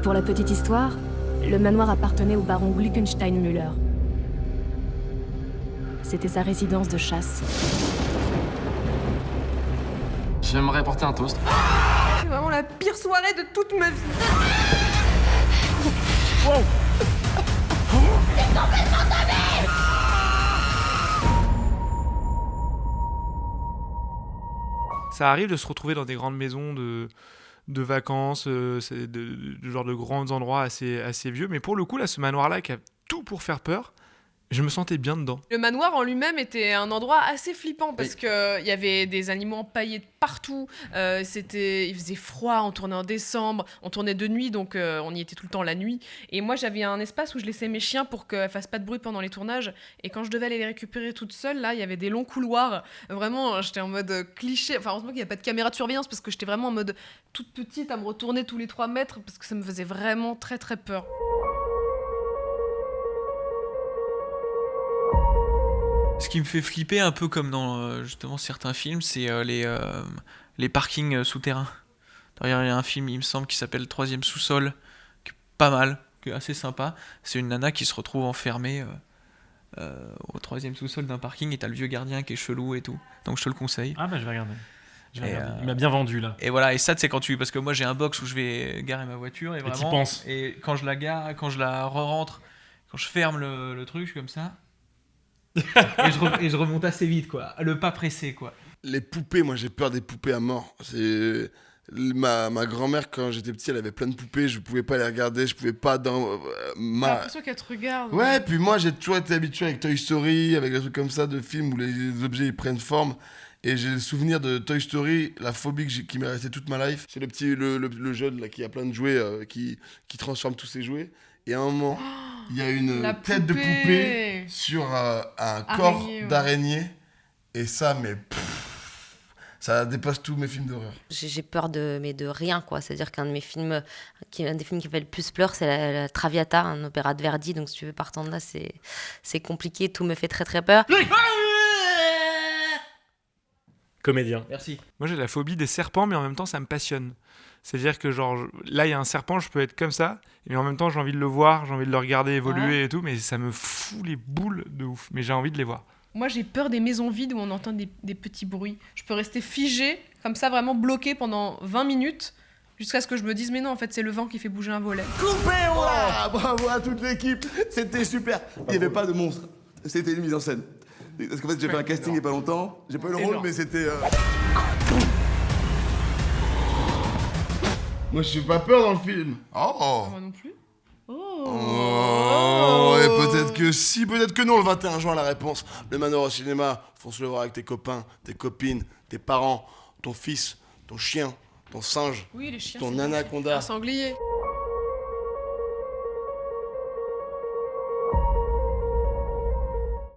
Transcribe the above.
Pour la petite histoire, le manoir appartenait au baron Gluckenstein-Müller. C'était sa résidence de chasse. J'aimerais porter un toast. C'est vraiment la pire soirée de toute ma vie. Wow. Ça arrive de se retrouver dans des grandes maisons de vacances, genre de grands endroits assez vieux. Mais pour le coup, là, ce manoir-là qui a tout pour faire peur, je me sentais bien dedans. Le manoir en lui-même était un endroit assez flippant parce que il y avait des animaux empaillés de partout. Il faisait froid, on tournait en décembre, on tournait de nuit, donc on y était tout le temps la nuit. Et moi, j'avais un espace où je laissais mes chiens pour qu'elles fassent pas de bruit pendant les tournages. Et quand je devais aller les récupérer toute seule, là, il y avait des longs couloirs. Vraiment, j'étais en mode cliché. Enfin, heureusement qu'il n'y a pas de caméra de surveillance parce que j'étais vraiment en mode toute petite à me retourner tous les 3 mètres parce que ça me faisait vraiment très très peur. Ce qui me fait flipper un peu comme dans justement certains films, c'est les parkings souterrains. D'ailleurs, il y a un film, il me semble, qui s'appelle Troisième sous-sol, qui est pas mal, qui est assez sympa. C'est une nana qui se retrouve enfermée au troisième sous-sol d'un parking et t'as le vieux gardien qui est chelou et tout. Donc je te le conseille. Ah bah je vais regarder. Il m'a bien vendu là. Et voilà, et ça c'est parce que moi j'ai un box où je vais garer ma voiture et vraiment. t'y penses. Et quand je la gare, quand je la re-rentre, quand je ferme le truc, je suis comme ça. et je remonte assez vite, quoi. Le pas pressé, quoi. Les poupées, moi j'ai peur des poupées à mort. C'est ma grand-mère, quand j'étais petit, elle avait plein de poupées, je pouvais pas les regarder, je pouvais pas dans J'ai l'impression qu'elle te regarde. Ouais, puis moi j'ai toujours été habitué avec Toy Story, avec des trucs comme ça, de films où les objets ils prennent forme. Et j'ai le souvenir de Toy Story, la phobie qui m'est restée toute ma life. C'est le jeune là qui a plein de jouets, qui transforme tous ses jouets. Et à un moment, il y a une tête de poupée sur un corps d'araignée. Et ça, mais ça dépasse tous mes films d'horreur. J'ai peur de rien, quoi. C'est-à-dire qu'un des films qui fait le plus peur, c'est la Traviata, un opéra de Verdi. Donc si tu veux partir de là, c'est compliqué. Tout me fait très très peur. Comédien. Merci. Moi, j'ai la phobie des serpents, mais en même temps, ça me passionne. C'est-à-dire que genre, là, il y a un serpent, je peux être comme ça, mais en même temps, j'ai envie de le voir, j'ai envie de le regarder évoluer et tout, mais ça me fout les boules de ouf. Mais j'ai envie de les voir. Moi, j'ai peur des maisons vides où on entend des petits bruits. Je peux rester figée, comme ça, vraiment bloquée pendant 20 minutes, jusqu'à ce que je me dise, mais non, en fait, c'est le vent qui fait bouger un volet. Coupé, on l'a. Bravo à toute l'équipe, c'était super. Il n'y avait pas de monstre, c'était une mise en scène. Parce qu'en fait, j'ai fait un casting il n'y a pas longtemps, j'ai pas eu le rôle, mais c'était... Moi je suis pas peur dans le film. Oh. Moi non plus. Oh, et peut-être que si, peut-être que non, le 21 juin, la réponse. Le Manoir au cinéma, fonce le voir avec tes copains, tes copines, tes parents, ton fils, ton chien, ton singe, Oui, les chiens, ton c'est anaconda. un sanglier.